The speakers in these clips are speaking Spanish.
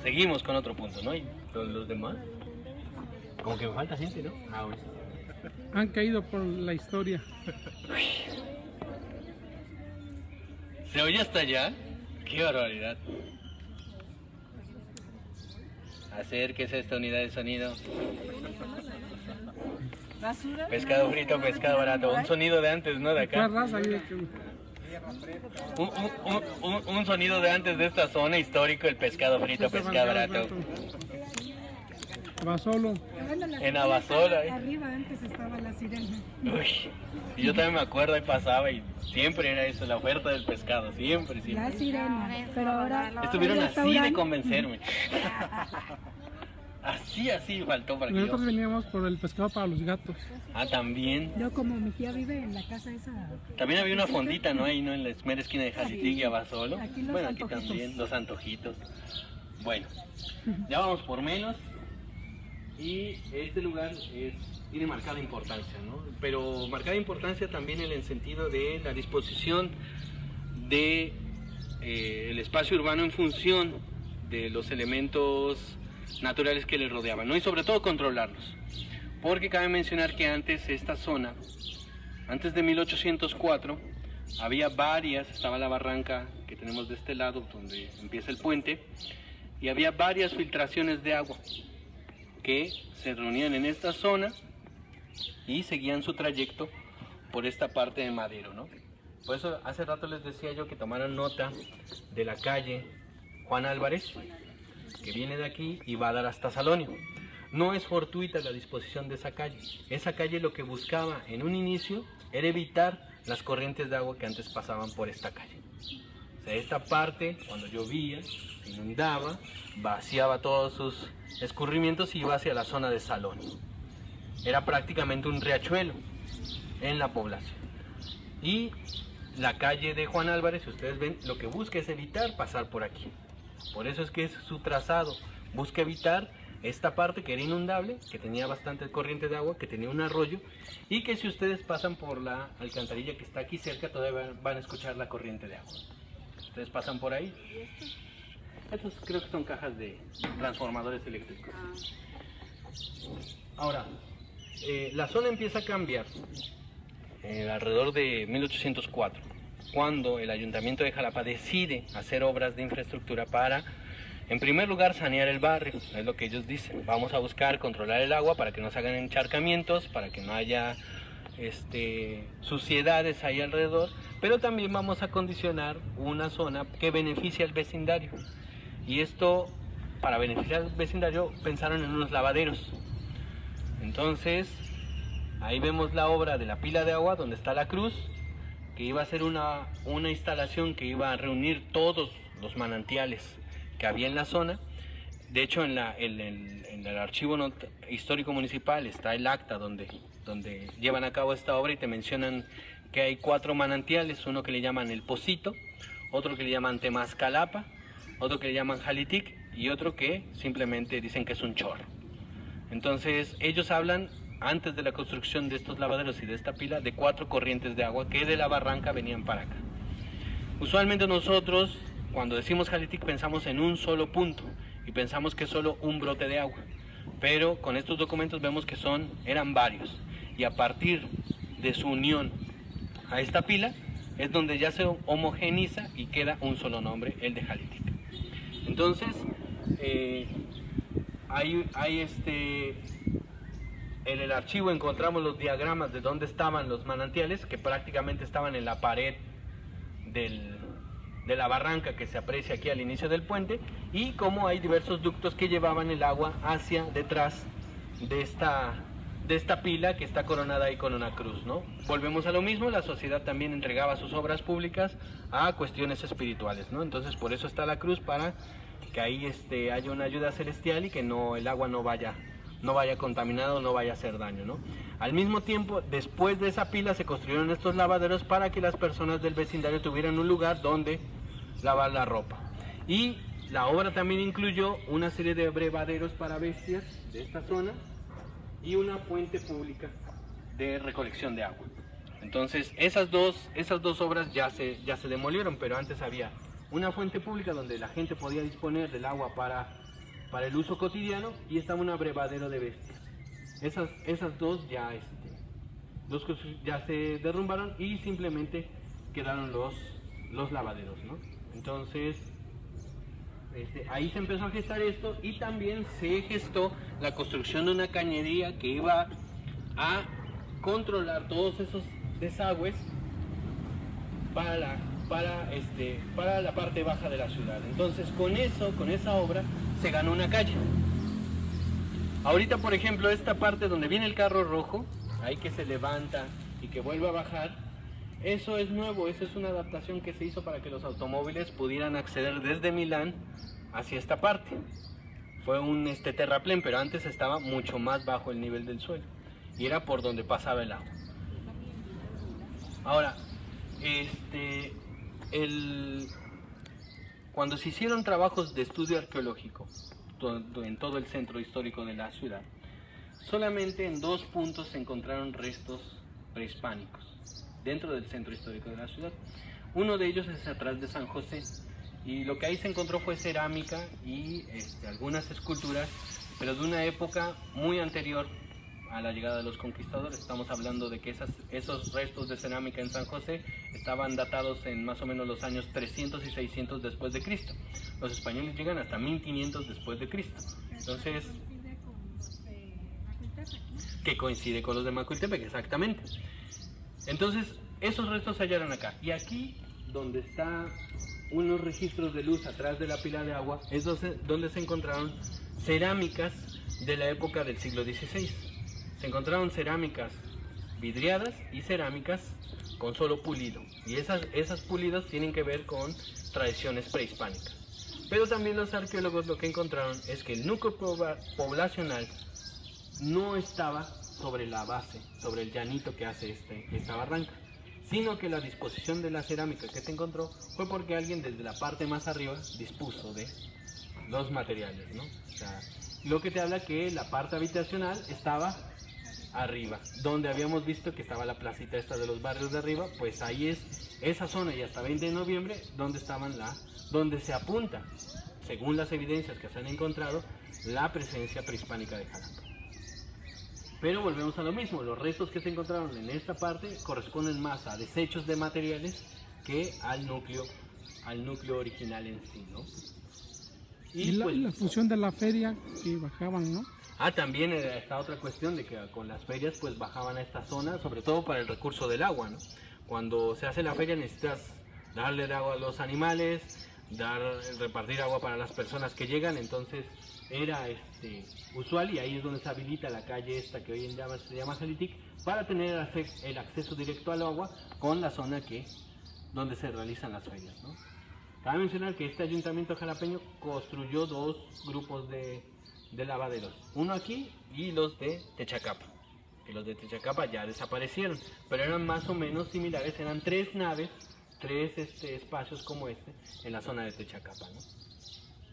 seguimos con otro punto, ¿no? Y los demás, como que me falta gente, ¿no? Ah, bueno. Han caído por la historia. ¿Se oye hasta allá? ¡Qué barbaridad! Acérquese a esta unidad de sonido. Basura. Pescado frito, pescado barato. Un sonido de antes, ¿no? De acá. Un sonido de antes de esta zona histórico, el pescado frito, pescado barato. Abasolo. En Abasolo. Arriba antes estaba la sirena. Uy, y yo también me acuerdo, ahí pasaba y siempre era eso, la oferta del pescado, siempre, siempre. La sirena, pero ahora... Estuvieron así de convencerme. Así faltó para que Nosotros yo... veníamos por el pescado para los gatos. Ah, también. Yo como mi tía vive en la casa esa... También había una fondita, ¿no? Ahí, ¿no? En la mera esquina de Jalitic y Abasolo. Aquí los Bueno, aquí antojitos. también, los antojitos. Bueno, ya vamos por menos. Y este lugar tiene marcada importancia, ¿no? Pero marcada importancia también en el sentido de la disposición de el espacio urbano en función de los elementos naturales que le rodeaban, ¿no? Y sobre todo controlarlos. Porque cabe mencionar que antes esta zona, antes de 1804, había varias, estaba la barranca que tenemos de este lado, donde empieza el puente, y había varias filtraciones de agua que se reunían en esta zona y seguían su trayecto por esta parte de Madero, ¿no? Por eso hace rato les decía yo que tomaran nota de la calle Juan Álvarez, que viene de aquí y va a dar hasta Salonio. No es fortuita la disposición de esa calle. Esa calle lo que buscaba en un inicio era evitar las corrientes de agua que antes pasaban por esta calle. O sea, esta parte, cuando llovía, se inundaba, vaciaba todos sus escurrimientos y iba hacia la zona de Salonio. Era prácticamente un riachuelo en la población. Y la calle de Juan Álvarez, si ustedes ven, lo que busca es evitar pasar por aquí. Por eso es que es su trazado. Busca evitar esta parte que era inundable, que tenía bastante corriente de agua, que tenía un arroyo, y que si ustedes pasan por la alcantarilla que está aquí cerca, todavía van a escuchar la corriente de agua. Ustedes pasan por ahí. Estos creo que son cajas de transformadores eléctricos. Ahora, la zona empieza a cambiar alrededor de 1804, cuando el Ayuntamiento de Jalapa decide hacer obras de infraestructura para, en primer lugar, sanear el barrio. Es lo que ellos dicen. Vamos a buscar controlar el agua para que no se hagan encharcamientos, para que no haya suciedades ahí alrededor, pero también vamos a condicionar una zona que beneficie al vecindario. Y esto, para beneficiar al vecindario, pensaron en unos lavaderos. Entonces, ahí vemos la obra de la pila de agua, donde está la cruz, que iba a ser una instalación que iba a reunir todos los manantiales que había en la zona. De hecho, en el archivo histórico municipal está el acta donde llevan a cabo esta obra y te mencionan que hay 4 manantiales, uno que le llaman el Pocito, otro que le llaman Temascalapa, otro que le llaman Jalitic y otro que simplemente dicen que es un chorro. Entonces ellos hablan, antes de la construcción de estos lavaderos y de esta pila, de 4 corrientes de agua que de la barranca venían para acá. Usualmente nosotros, cuando decimos Jalitic, pensamos en un solo punto y pensamos que es solo un brote de agua, pero con estos documentos vemos que eran varios, y a partir de su unión a esta pila es donde ya se homogeniza y queda un solo nombre, el de Jalitic. Entonces, en el archivo encontramos los diagramas de dónde estaban los manantiales, que prácticamente estaban en la pared de la barranca que se aprecia aquí al inicio del puente, y cómo hay diversos ductos que llevaban el agua hacia detrás de esta pila que está coronada ahí con una cruz, ¿no? Volvemos a lo mismo, la sociedad también entregaba sus obras públicas a cuestiones espirituales, ¿no? Entonces por eso está la cruz, para que ahí haya una ayuda celestial y que el agua no vaya contaminado, no vaya a hacer daño, ¿no? Al mismo tiempo, después de esa pila se construyeron estos lavaderos para que las personas del vecindario tuvieran un lugar donde lavar la ropa. Y la obra también incluyó una serie de abrevaderos para bestias de esta zona y una fuente pública de recolección de agua. Entonces esas dos obras ya se demolieron, pero antes había una fuente pública donde la gente podía disponer del agua para para el uso cotidiano, y estaba un abrevadero de bestias. Esas dos ya, ya se derrumbaron y simplemente quedaron los lavaderos, ¿no? Entonces, ahí se empezó a gestar esto, y también se gestó la construcción de una cañería que iba a controlar todos esos desagües para la parte baja de la ciudad. Entonces, con esa obra se ganó una calle. Ahorita, por ejemplo, esta parte donde viene el carro rojo, ahí que se levanta y que vuelve a bajar, eso es nuevo, eso es una adaptación que se hizo para que los automóviles pudieran acceder desde Milán hacia esta parte. Fue un terraplén, pero antes estaba mucho más bajo el nivel del suelo y era por donde pasaba el agua. Ahora, cuando se hicieron trabajos de estudio arqueológico en todo el centro histórico de la ciudad, solamente en 2 puntos se encontraron restos prehispánicos dentro del centro histórico de la ciudad. Uno de ellos es atrás de San José, y lo que ahí se encontró fue cerámica y algunas esculturas, pero de una época muy anterior a la llegada de los conquistadores. Estamos hablando de que esos restos de cerámica en San José estaban datados en más o menos los años 300 y 600 después de Cristo. Los españoles llegan hasta 1500 después de Cristo. Entonces, que coincide con los de Macuiltepec, exactamente. Entonces, esos restos se hallaron acá. Y aquí, donde está unos registros de luz atrás de la pila de agua, es donde se encontraron cerámicas de la época del siglo XVI. Se encontraron cerámicas vidriadas y cerámicas con solo pulido. Y esas pulidas tienen que ver con tradiciones prehispánicas. Pero también los arqueólogos lo que encontraron es que el núcleo poblacional no estaba sobre la base, sobre el llanito que hace esta barranca, sino que la disposición de la cerámica que se encontró fue porque alguien desde la parte más arriba dispuso de los materiales, ¿no? O sea, lo que te habla que la parte habitacional estaba arriba, donde habíamos visto que estaba la placita esta de los barrios de arriba, pues ahí es esa zona, y hasta 20 de noviembre, donde se apunta, según las evidencias que se han encontrado, la presencia prehispánica de Jalapa. Pero volvemos a lo mismo, los restos que se encontraron en esta parte corresponden más a desechos de materiales que al núcleo original en sí, ¿no? Y la función de la feria que bajaban, ¿no? También está otra cuestión de que con las ferias pues bajaban a esta zona, sobre todo para el recurso del agua, ¿no? Cuando se hace la feria necesitas darle agua a los animales, repartir agua para las personas que llegan, entonces era usual, y ahí es donde se habilita la calle esta que hoy en día se llama Jalitic, para tener el acceso directo al agua con la zona donde se realizan las ferias, ¿no? Cabe mencionar que este ayuntamiento jalapeño construyó 2 grupos de lavaderos, uno aquí y los de Techacapa, que los de Techacapa ya desaparecieron, pero eran más o menos similares, eran 3 naves, 3 espacios como en la zona de Techacapa, ¿no?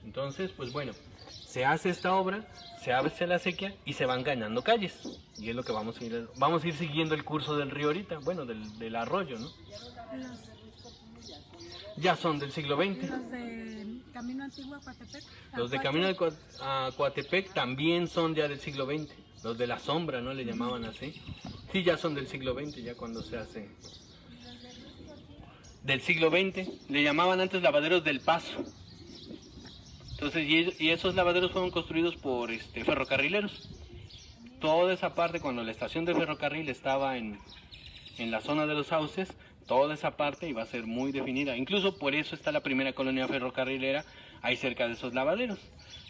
Entonces, pues bueno, se hace esta obra, se hace la acequia y se van ganando calles, y es lo que vamos a ir siguiendo el curso del río ahorita, bueno, del arroyo, ¿no? Ya son del siglo XX. ¿Los de Camino Antiguo a Coatepec? Los de Camino a Coatepec también son ya del siglo XX. Los de la sombra, ¿no? Le llamaban así. Sí, ya son del siglo XX, ya cuando se hace. Del siglo XX. Le llamaban antes lavaderos del Paso. Entonces, y esos lavaderos fueron construidos por ferrocarrileros. Toda esa parte, cuando la estación de ferrocarril estaba en la zona de los sauces, toda esa parte iba a ser muy definida. Incluso por eso está la primera colonia ferrocarrilera ahí cerca de esos lavaderos.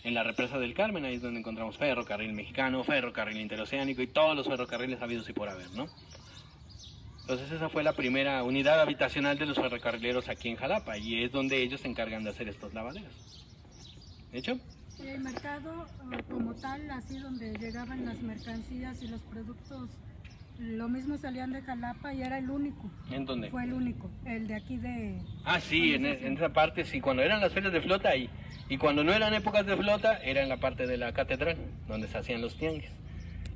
En la represa del Carmen, ahí es donde encontramos ferrocarril mexicano, ferrocarril interoceánico y todos los ferrocarriles habidos y por haber, ¿no? Entonces esa fue la primera unidad habitacional de los ferrocarrileros aquí en Jalapa, y es donde ellos se encargan de hacer estos lavaderos. ¿De hecho? El mercado como tal, así donde llegaban las mercancías y los productos, lo mismo salían de Jalapa y era el único. ¿En dónde? Fue el único, el de aquí de... Sí, en esa parte, sí, cuando eran las ferias de flota ahí. Y cuando no eran épocas de flota, era en la parte de la catedral, donde se hacían los tianguis.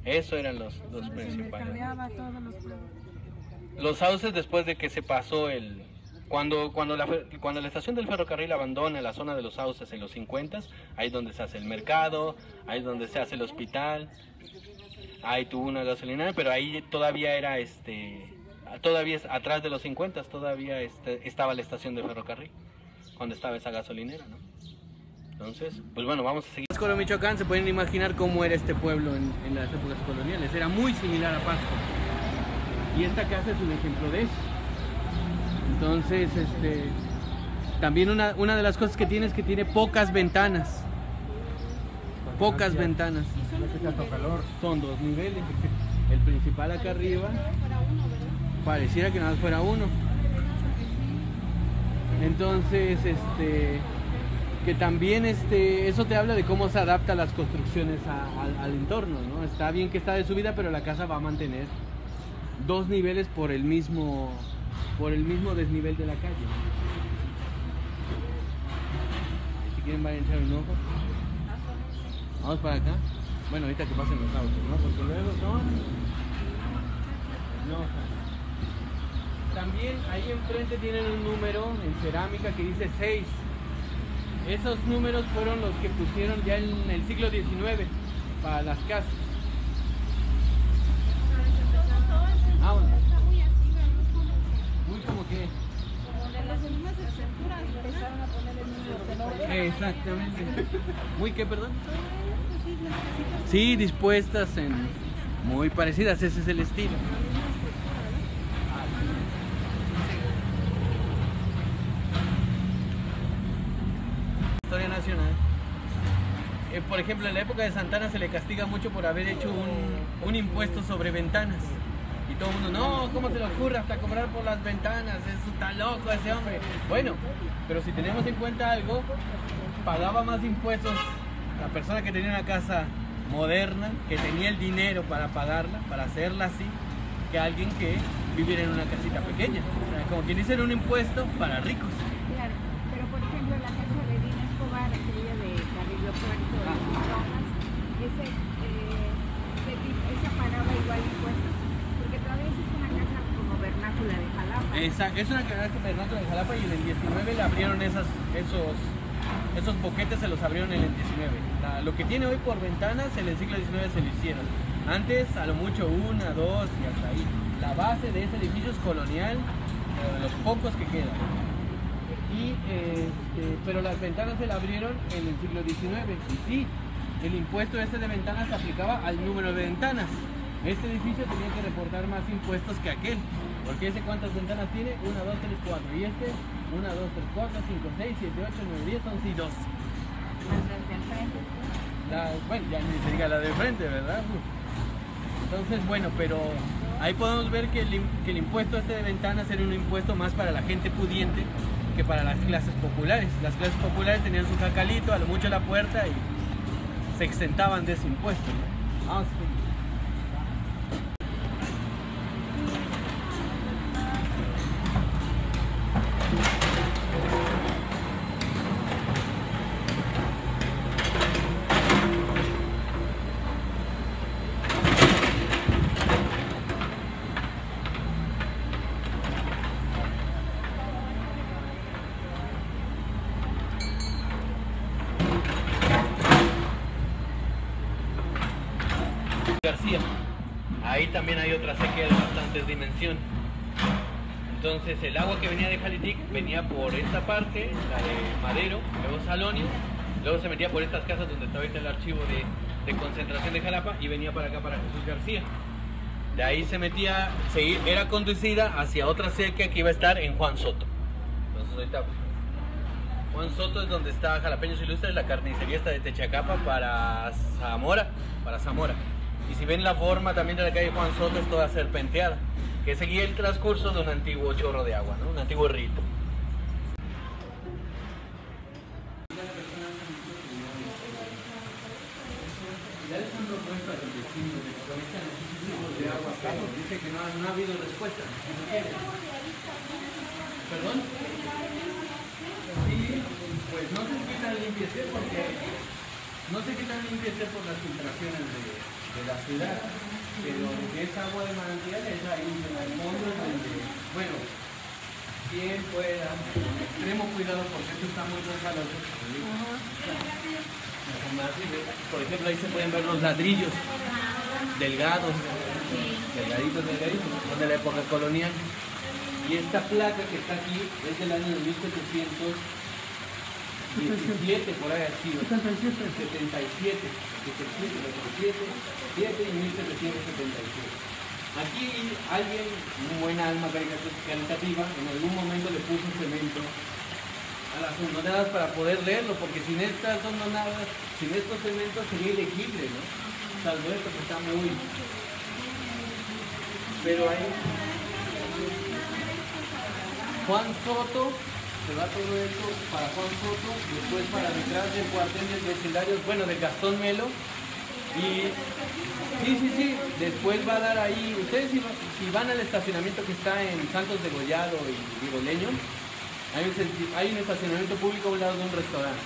Eso eran los principales. Se mercadeaba todos los productos. Los sauces, después de que se pasó Cuando la estación del ferrocarril abandona la zona de los sauces en los 50, ahí es donde se hace el mercado, ahí es donde se hace el hospital, ahí tuvo una gasolinera, pero ahí todavía era todavía atrás de los 50 todavía estaba la estación de ferrocarril, cuando estaba esa gasolinera, ¿no? Entonces, pues bueno, vamos a seguir. Pátzcuaro, Michoacán, se pueden imaginar cómo era este pueblo en las épocas coloniales, era muy similar a Pátzcuaro. Y esta casa es un ejemplo de eso. Entonces, también una de las cosas que tiene es que tiene pocas ventanas. Pocas ventanas. Son 2 niveles. El principal acá arriba. Pareciera que nada más fuera uno. Entonces, que también eso te habla de cómo se adapta las construcciones al entorno, ¿no? Está bien que está de subida, pero la casa va a mantener 2 niveles por el mismo desnivel de la calle. Si quieren vayan a echar un ojo. Vamos para acá. Bueno, ahorita que pasen los autos, ¿no? Porque luego son... No. También ahí enfrente tienen un número en cerámica que dice 6. Esos números fueron los que pusieron ya en el siglo XIX para las casas. Vámonos. Muy como que... Como de las mismas estructuras empezaron a poner el número de orden. Exactamente. ¿Muy qué, perdón? Sí, dispuestas muy parecidas, ese es el estilo. Historia nacional. Por ejemplo, en la época de Santana se le castiga mucho por haber hecho un impuesto sobre ventanas. Y todo el mundo, no, ¿cómo se le ocurre hasta cobrar por las ventanas? Está loco ese hombre. Bueno, pero si tenemos en cuenta algo, pagaba más impuestos la persona que tenía una casa moderna, que tenía el dinero para pagarla, para hacerla así, que alguien que viviera en una casita pequeña. O sea, como quien dice, era un impuesto para ricos. Claro, pero por ejemplo la casa de Dina Escobar, aquella de Carrillo Puerto, esa pagaba igual impuestos, porque todavía es una casa como vernácula de Jalapa. Exacto, es una casa vernácula de Jalapa y en el 19 le abrieron esos boquetes, se los abrieron en el 19. Lo que tiene hoy por ventanas en el siglo XIX se lo hicieron. Antes a lo mucho 1, 2 y hasta ahí. La base de ese edificio es colonial, de los pocos que quedan. Pero las ventanas se la abrieron en el siglo XIX. Y sí, el impuesto ese de ventanas se aplicaba al número de ventanas. Este edificio tenía que reportar más impuestos que aquel. Porque ese, ¿cuántas ventanas tiene? 1, 2, 3, 4. Y este, 1, 2, 3, 4, 5, 6, 7, 8, 9, 10, 11 y 12. Bueno, ya ni se diga la de frente, ¿verdad? Entonces, bueno, pero ahí podemos ver que el impuesto de ventanas era un impuesto más para la gente pudiente que para las clases populares. Las clases populares tenían su jacalito, a lo mucho la puerta y se exentaban de ese impuesto, ¿no? Vamos a seguir. García. Ahí también hay otra sequía de bastantes dimensiones. Entonces el agua que venía de Jalitic venía por esta parte, la de Madero, luego Salonio, luego se metía por estas casas donde está ahorita el archivo de concentración de Jalapa y venía para acá, para Jesús García. De ahí se metía, era conducida hacia otra sequía que iba a estar en Juan Soto. Entonces ahorita Juan Soto es donde está Jalapeños Ilustres, la carnicería está de Techacapa para Zamora. Y si ven la forma también de la calle Juan Soto, es toda serpenteada, que seguía el transcurso de un antiguo chorro de agua, ¿no? Un antiguo rito. Ya les han propuesto a los vecinos de que conectan esos tipos de agua acá, porque dice que no ha habido respuesta. ¿Perdón? Sí, pues no sé qué tan limpia esté, porque no sé qué tan limpia esté por las filtraciones de la ciudad, pero que es agua de manantial, es ahí en el fondo donde, bueno, quien pueda, con extremo cuidado porque esto está muy resbaloso. Por ejemplo, ahí se pueden ver los ladrillos delgados, delgaditos, son de la época colonial. Y esta placa que está aquí es del año de 1717, por ahí ha sido. 77 y 1777. Aquí alguien, un buen alma caritativa, en algún momento le puso cemento a las hondonadas para poder leerlo, porque sin estas hondonadas, sin estos cementos sería ilegible, ¿no? Salvo esto que está muy... Pero ahí... Juan Soto, se va todo esto para Juan Soto, después para detrás del cuartel del vecindario, bueno, de Gastón Melo, y... Sí, después va a dar ahí, ustedes si van al estacionamiento que está en Santos de Gollado y Vigoleño, hay un estacionamiento público a un lado de un restaurante.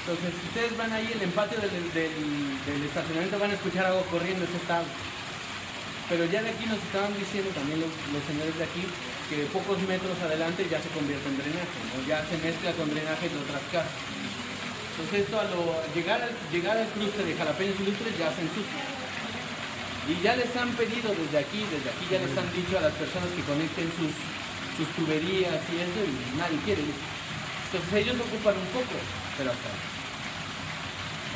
Entonces, si ustedes van ahí, el empate del estacionamiento van a escuchar algo corriendo, ese está. Pero ya de aquí nos estaban diciendo también los señores de aquí que pocos metros adelante ya se convierte en drenaje, ¿no? Ya se mezcla con drenaje de otras casas. Entonces esto llegar al cruce de Jalapeños Ilustres ya se ensucia. Y ya les han pedido desde aquí ya les han dicho a las personas que conecten sus tuberías y eso, y nadie quiere. Entonces ellos ocupan un poco, pero hasta ahí.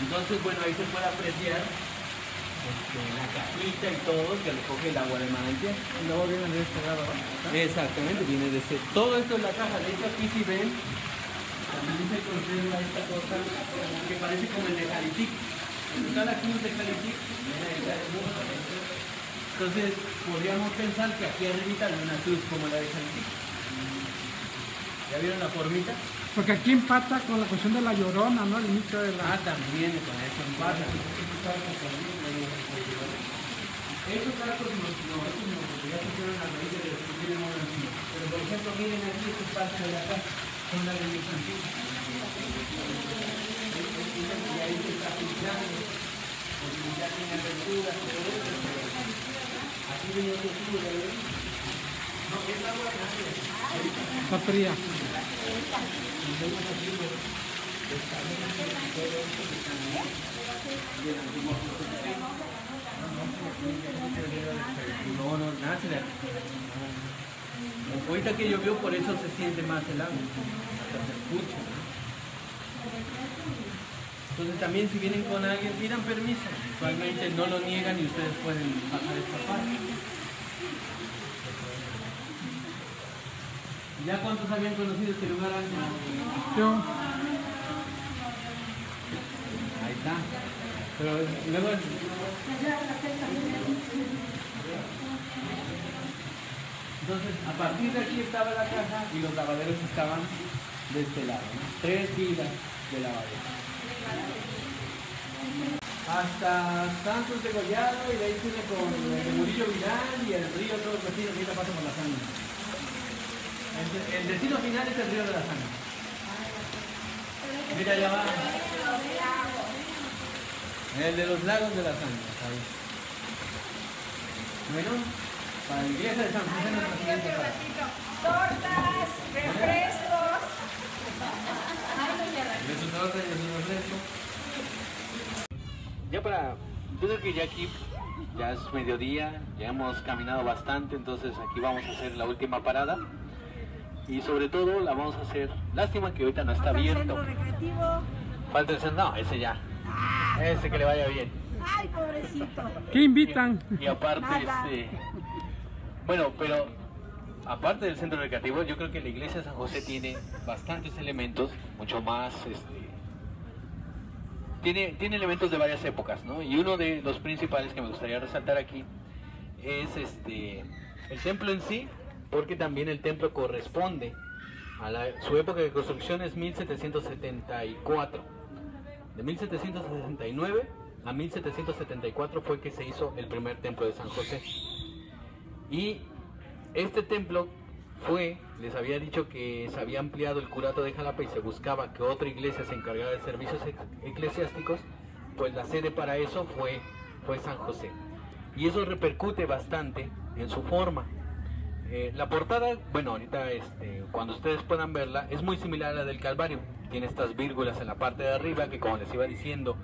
Entonces, bueno, ahí se puede apreciar la cajita y todo que recoge el agua de manantial. Y luego viene de este lado, ¿no? Exactamente, viene de ese. Todo esto es la caja. De hecho, aquí si ven, también se conserva esta cosa que parece como el de Jalitic. Está la cruz de Jalitic. Entonces, podríamos pensar que aquí arriba hay una cruz como la de Jalitic. ¿Ya vieron la formita? Porque aquí empata con la cuestión de la Llorona, ¿no? El mito de la... También con eso empata. Esos arcos ya pusieron a raíz de los que tienen una encima. Pero por ejemplo, miren aquí, esta parte de acá, son las de mis antiguos. Y ahí se está filtrando, porque ya tiene apertura, todo eso. Aquí viene otro tubo, ¿ya ven? No, es agua grande. Está fría. No, nada se le... Ahorita que llovió, por eso se siente más el agua, hasta se escucha. Entonces también si vienen con alguien, pidan permiso. Usualmente no lo niegan y ustedes pueden pasar esta parte. ¿Ya cuántos habían conocido este lugar antes? Yo. Ahí está. Pero luego... Entonces, a partir de aquí estaba la caja y los lavaderos estaban de este lado, ¿no? 3 filas de lavaderos. Hasta Santos de Gollado y de ahí tiene con el Murillo Vidal y el río, todos los vecinos, ahorita pasan por la sangre. El destino final es el río de la sangre. Mira, allá va. El de los lagos de la sangre. Ahí. Bueno, para la iglesia de San José nuestra siguiente parada. Tortas, refrescos. De su torta y de su refresco. Ya para... Yo creo que ya aquí ya es mediodía, ya hemos caminado bastante, entonces aquí vamos a hacer la última parada. Y sobre todo la vamos a hacer... Lástima que ahorita no está abierto. Centro recreativo. Falta el centro... No, ese ya. Ese que le vaya bien. Ay, pobrecito. ¿Qué invitan? Y aparte, Nada. bueno, pero aparte del centro recreativo, yo creo que la iglesia de San José tiene bastantes elementos, mucho más, tiene elementos de varias épocas, ¿no? Y uno de los principales que me gustaría resaltar aquí es el templo en sí, porque también el templo corresponde a su época de construcción es 1774. De 1769 a 1774 fue que se hizo el primer templo de San José. Y este templo les había dicho que se había ampliado el curato de Jalapa y se buscaba que otra iglesia se encargara de servicios eclesiásticos, pues la sede para eso fue San José. Y eso repercute bastante en su forma. La portada, bueno, ahorita cuando ustedes puedan verla, es muy similar a la del Calvario. Tiene estas vírgulas en la parte de arriba que, como les iba diciendo,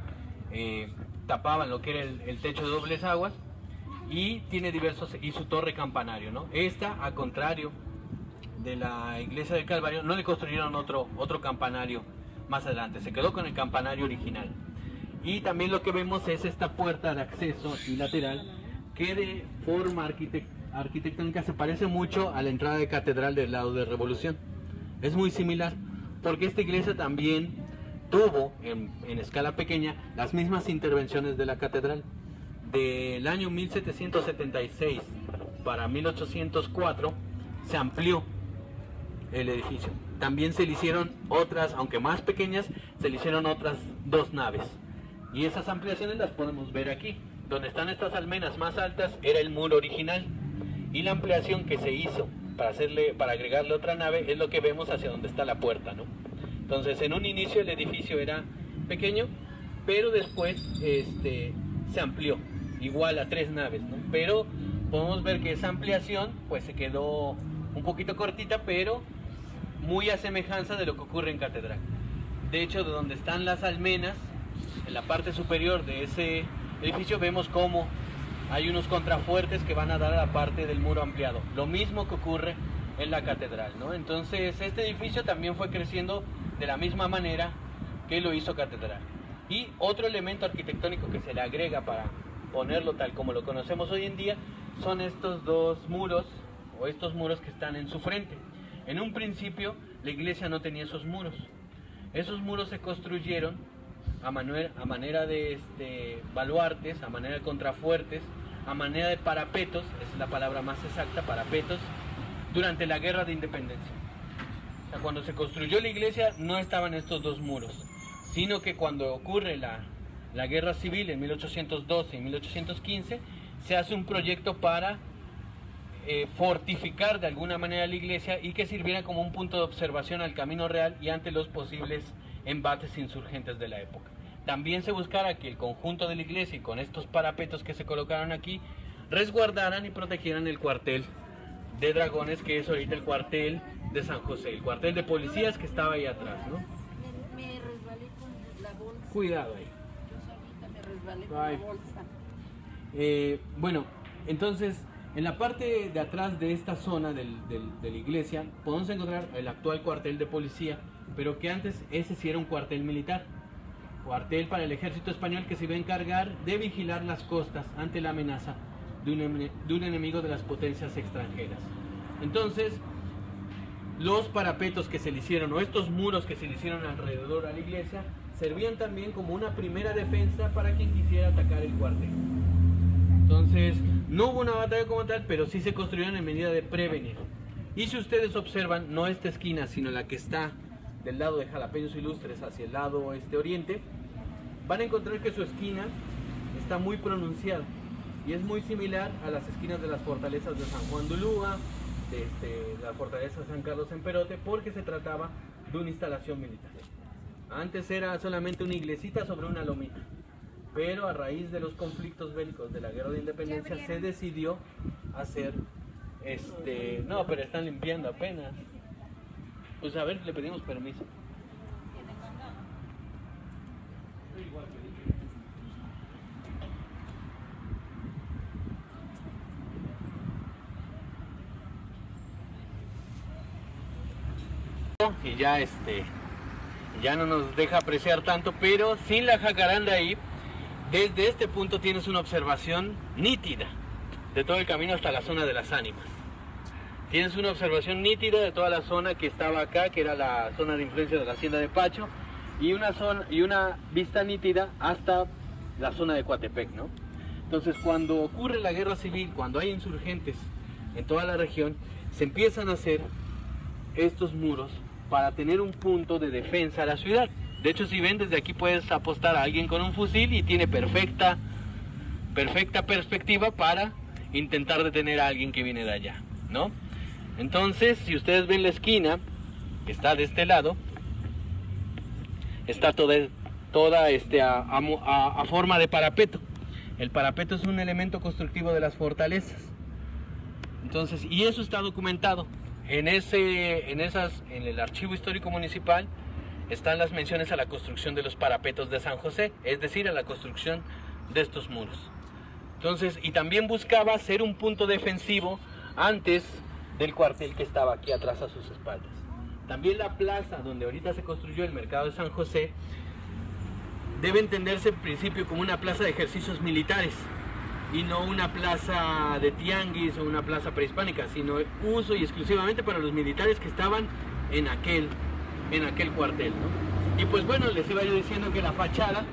tapaban lo que era el techo de dobles aguas, y tiene y su torre campanario, ¿no? Esta, a contrario de la iglesia del Calvario, no le construyeron otro campanario más adelante, se quedó con el campanario original. Y también lo que vemos es esta puerta de acceso y lateral, que de forma arquitectónica se parece mucho a la entrada de catedral del lado de Revolución. Es muy similar, porque esta iglesia también tuvo en escala pequeña las mismas intervenciones de la catedral. Del año 1776 para 1804 se amplió el edificio. También se le hicieron otras, aunque más pequeñas, se le hicieron otras 2 naves. Y esas ampliaciones las podemos ver aquí. Donde están estas almenas más altas era el muro original. Y la ampliación que se hizo para agregarle otra nave es lo que vemos hacia donde está la puerta, ¿no? Entonces, en un inicio el edificio era pequeño, pero después se amplió, igual a 3 naves, ¿no? Pero podemos ver que esa ampliación pues se quedó un poquito cortita, pero muy a semejanza de lo que ocurre en catedral. De hecho, de donde están las almenas, en la parte superior de ese edificio vemos cómo hay unos contrafuertes que van a dar a la parte del muro ampliado. Lo mismo que ocurre en la catedral, ¿no? Entonces este edificio también fue creciendo de la misma manera que lo hizo catedral. Y otro elemento arquitectónico que se le agrega para ponerlo tal como lo conocemos hoy en día son estos 2 muros, o estos muros que están en su frente. En un principio la iglesia no tenía esos muros. Esos muros se construyeron a manera de baluartes, a manera de contrafuertes, a manera de parapetos, esa es la palabra más exacta, parapetos, durante la Guerra de Independencia. O sea, cuando se construyó la iglesia no estaban estos 2 muros, sino que cuando ocurre la Guerra Civil en 1812 y 1815, se hace un proyecto para fortificar de alguna manera la iglesia y que sirviera como un punto de observación al Camino Real y ante los posibles embates insurgentes de la época. También se buscara que el conjunto de la iglesia, y con estos parapetos que se colocaron aquí, resguardaran y protegieran el cuartel de dragones, que es ahorita el cuartel de San José, el cuartel de policías que estaba ahí atrás, ¿no? Me resbalé con la bolsa. Cuidado ahí. Yo solita me resbalé con la bolsa. Bueno, entonces en la parte de atrás de esta zona de la iglesia podemos encontrar el actual cuartel de policía, pero que antes ese sí era un cuartel militar, cuartel para el ejército español que se iba a encargar de vigilar las costas ante la amenaza de un enemigo de las potencias extranjeras. Entonces, los parapetos que se le hicieron, o estos muros que se le hicieron alrededor a la iglesia, servían también como una primera defensa para quien quisiera atacar el cuartel. Entonces, no hubo una batalla como tal, pero sí se construyeron en medida de prevenir. Y si ustedes observan, no esta esquina, sino la que está del lado de Jalapeños Ilustres hacia el lado oriente, van a encontrar que su esquina está muy pronunciada y es muy similar a las esquinas de las fortalezas de San Juan de Ulúa, de la fortaleza de San Carlos en Perote, porque se trataba de una instalación militar. Antes era solamente una iglesita sobre una lomita, pero a raíz de los conflictos bélicos de la Guerra de Independencia se decidió hacer no, pero están limpiando apenas. Pues a ver, le pedimos permiso. Y ya no nos deja apreciar tanto, pero sin la jacaranda ahí, desde este punto tienes una observación nítida de todo el camino hasta la zona de las ánimas. Tienes una observación nítida de toda la zona que estaba acá, que era la zona de influencia de la hacienda de Pacho, y una vista nítida hasta la zona de Coatepec, ¿no? Entonces, cuando ocurre la guerra civil, cuando hay insurgentes en toda la región, se empiezan a hacer estos muros para tener un punto de defensa a la ciudad. De hecho, si ven, desde aquí puedes apostar a alguien con un fusil y tiene perfecta perspectiva para intentar detener a alguien que viene de allá, ¿no? Entonces, si ustedes ven la esquina, que está de este lado, está toda a forma de parapeto. El parapeto es un elemento constructivo de las fortalezas. Entonces, y eso está documentado. En el Archivo Histórico Municipal están las menciones a la construcción de los parapetos de San José, es decir, a la construcción de estos muros. Entonces, y también buscaba ser un punto defensivo antes del cuartel que estaba aquí atrás a sus espaldas. También la plaza donde ahorita se construyó el mercado de San José debe entenderse en principio como una plaza de ejercicios militares y no una plaza de tianguis o una plaza prehispánica, sino uso y exclusivamente para los militares que estaban en aquel cuartel, ¿no? Y pues bueno, les iba yo diciendo que la fachada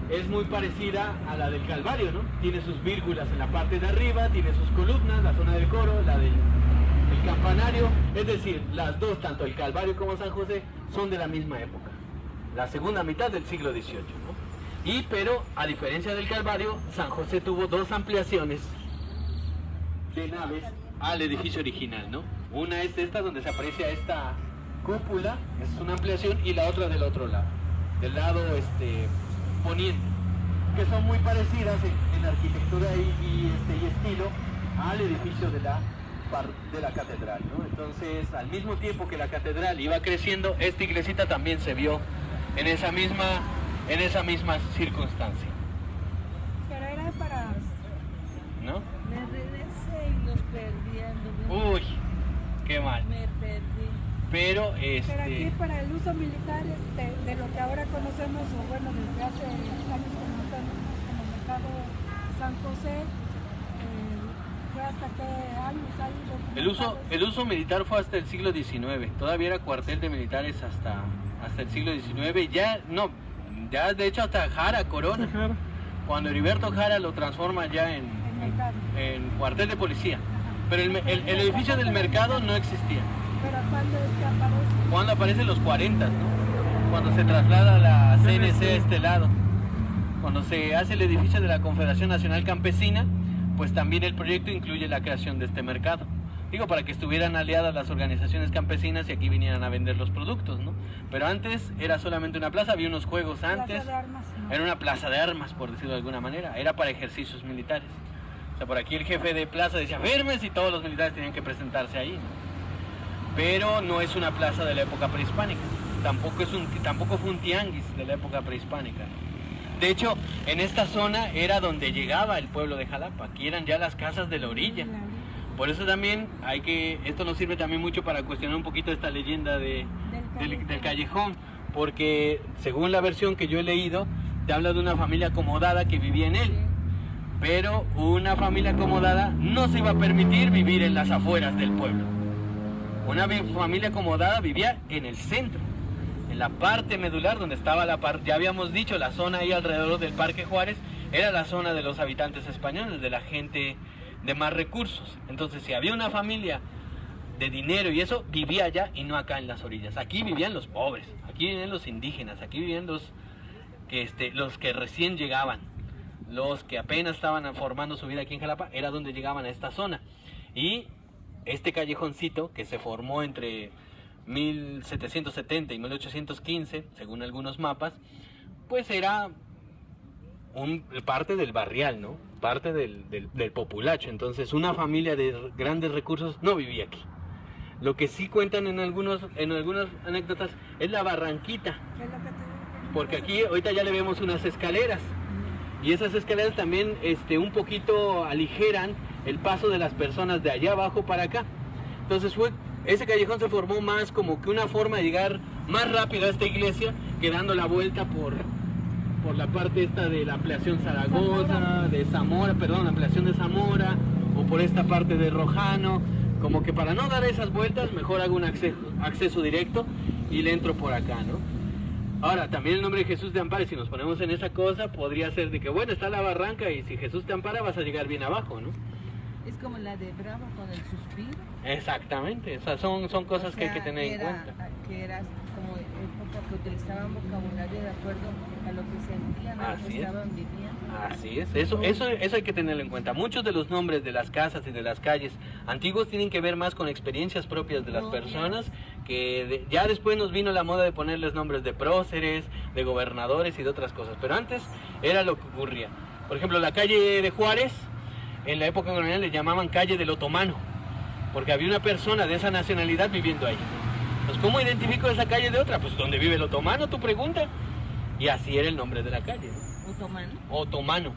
es muy parecida a la del Calvario, ¿no? Tiene sus vírgulas en la parte de arriba, tiene sus columnas, la zona del coro, la del campanario, es decir, las dos, tanto el Calvario como San José, son de la misma época, la segunda mitad del siglo XVIII, ¿no? Pero a diferencia del Calvario, San José tuvo dos ampliaciones de naves al edificio original, ¿no? Una es esta donde se aprecia esta cúpula, es una ampliación, y la otra del otro lado, del lado poniente, que son muy parecidas en arquitectura y estilo al edificio de la catedral, ¿no? Entonces, al mismo tiempo que la catedral iba creciendo, esta iglesita también se vio en esa misma circunstancia. Pero era para... ¿No? Me regresé y los perdí. Uy, qué mal. Me perdí. Pero Pero aquí para el uso militar de lo que ahora conocemos, o bueno, desde hace años conocemos como mercado San José, ¿fue hasta qué años hay? El uso militar fue hasta el siglo XIX, todavía era cuartel de militares hasta el siglo XIX, ya de hecho hasta Jara, Corona, cuando Heriberto Jara lo transforma ya en cuartel de policía. Ajá. Pero el edificio del mercado no existía. ¿Pero cuándo es que aparece? Cuando aparece en los 40, ¿no? Cuando se traslada la CNC a este lado. Cuando se hace el edificio de la Confederación Nacional Campesina, pues también el proyecto incluye la creación de este mercado. Digo, para que estuvieran aliadas las organizaciones campesinas y aquí vinieran a vender los productos, ¿no? Pero antes era solamente una plaza, había unos juegos antes. Plaza de armas, ¿no? Era una plaza de armas, por decirlo de alguna manera. Era para ejercicios militares. O sea, por aquí el jefe de plaza decía firmes y todos los militares tenían que presentarse ahí, ¿no? Pero no es una plaza de la época prehispánica, tampoco fue un tianguis de la época prehispánica. De hecho, en esta zona era donde llegaba el pueblo de Jalapa, aquí eran ya las casas de la orilla. Por eso también esto nos sirve también mucho para cuestionar un poquito esta leyenda del callejón, porque según la versión que yo he leído, te habla de una familia acomodada que vivía en él. Pero una familia acomodada no se iba a permitir vivir en las afueras del pueblo. Una familia acomodada vivía en el centro, en la parte medular donde estaba ya habíamos dicho, la zona ahí alrededor del Parque Juárez, era la zona de los habitantes españoles, de la gente de más recursos. Entonces, si había una familia de dinero y eso, vivía allá y no acá en las orillas. Aquí vivían los pobres, aquí vivían los indígenas, aquí vivían los que recién llegaban, los que apenas estaban formando su vida aquí en Jalapa, era donde llegaban a esta zona. Y este callejoncito que se formó entre 1770 y 1815, según algunos mapas, pues era parte del barrial, ¿no? Parte del populacho. Entonces una familia de grandes recursos no vivía aquí. Lo que sí cuentan en algunas anécdotas es la barranquita, porque aquí ahorita ya le vemos unas escaleras y esas escaleras también un poquito aligeran el paso de las personas de allá abajo para acá. Entonces ese callejón se formó más como que una forma de llegar más rápido a esta iglesia que dando la vuelta por la parte esta de la ampliación Zaragoza, de Zamora, perdón, la ampliación de Zamora, o por esta parte de Rojano, como que para no dar esas vueltas mejor hago un acceso directo y le entro por acá, ¿no? Ahora, también el nombre de Jesús te ampara, si nos ponemos en esa cosa, podría ser de que, bueno, está la barranca y si Jesús te ampara vas a llegar bien abajo, ¿no? Es como la de Bravo con el suspiro. Exactamente, o sea, son cosas que hay que tener en cuenta. Que era como época que utilizaban vocabulario de acuerdo a lo que sentían, a lo que estaban viviendo. Así es, eso hay que tenerlo en cuenta. Muchos de los nombres de las casas y de las calles antiguos tienen que ver más con experiencias propias de las personas, que ya después nos vino la moda de ponerles nombres de próceres, de gobernadores y de otras cosas, pero antes era lo que ocurría. Por ejemplo, la calle de Juárez, en la época colonial le llamaban calle del Otomano, porque había una persona de esa nacionalidad viviendo ahí. Entonces, ¿cómo identifico esa calle de otra? Pues ¿dónde vive el otomano? Tu pregunta. Y así era el nombre de la calle, ¿no? ¿Otomano? Otomano.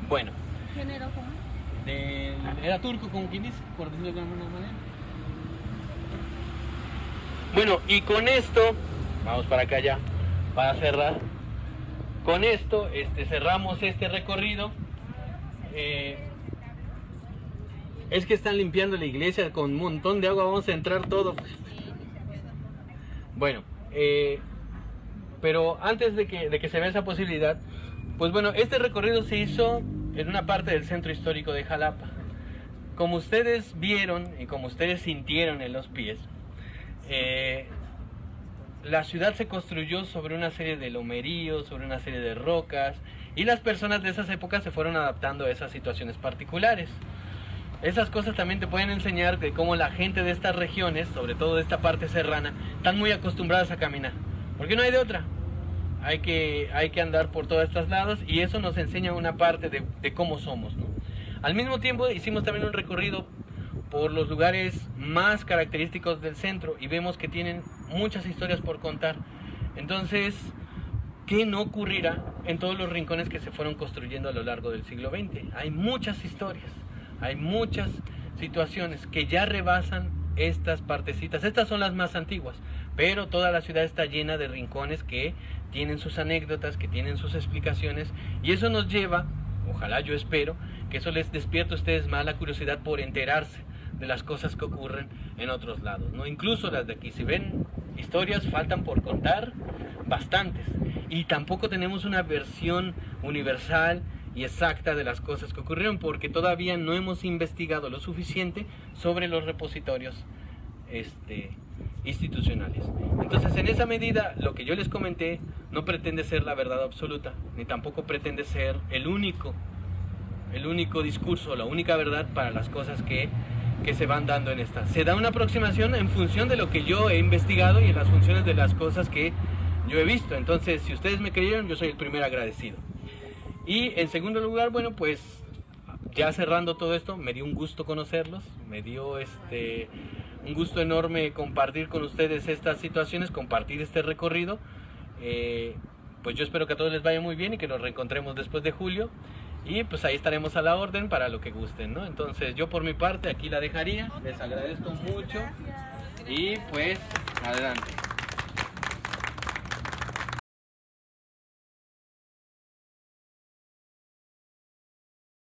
Bueno. ¿Quién era otomano? Era turco, como quien dice, por decirlo de alguna manera. Bueno, y con esto, vamos para acá ya, para cerrar. Con esto cerramos este recorrido. Es que están limpiando la iglesia con un montón de agua, vamos a entrar todo. Bueno, pero antes de que se vea esa posibilidad, pues bueno, este recorrido se hizo en una parte del centro histórico de Jalapa. Como ustedes vieron y como ustedes sintieron en los pies, la ciudad se construyó sobre una serie de lomeríos, sobre una serie de rocas, y las personas de esas épocas se fueron adaptando a esas situaciones particulares. Esas cosas también te pueden enseñar de cómo la gente de estas regiones, sobre todo de esta parte serrana, están muy acostumbradas a caminar, porque no hay de otra. Hay que andar por todos estos lados, y eso nos enseña una parte de cómo somos, ¿no? Al mismo tiempo hicimos también un recorrido por los lugares más característicos del centro y vemos que tienen muchas historias por contar. Entonces, ¿qué no ocurrirá en todos los rincones que se fueron construyendo a lo largo del siglo XX? Hay muchas historias, hay muchas situaciones que ya rebasan estas partecitas. Estas son las más antiguas, pero toda la ciudad está llena de rincones que tienen sus anécdotas, que tienen sus explicaciones, y eso nos lleva, ojalá, yo espero, que eso les despierte a ustedes más la curiosidad por enterarse de las cosas que ocurren en otros lados, ¿no? Incluso las de aquí, si ven, historias faltan por contar bastantes, y tampoco tenemos una versión universal y exacta de las cosas que ocurrieron, porque todavía no hemos investigado lo suficiente sobre los repositorios institucionales. Entonces, en esa medida, lo que yo les comenté no pretende ser la verdad absoluta, ni tampoco pretende ser el único discurso, la única verdad para las cosas que se van dando en esta. Se da una aproximación en función de lo que yo he investigado y en las funciones de las cosas que yo he visto. Entonces, si ustedes me creyeron, yo soy el primer agradecido. Y en segundo lugar, bueno, pues ya cerrando todo esto, me dio un gusto conocerlos, me dio un gusto enorme compartir con ustedes estas situaciones, compartir este recorrido. Pues yo espero que a todos les vaya muy bien y que nos reencontremos después de julio. Y pues ahí estaremos a la orden para lo que gusten, ¿no? Entonces yo por mi parte aquí la dejaría, les agradezco mucho y pues adelante.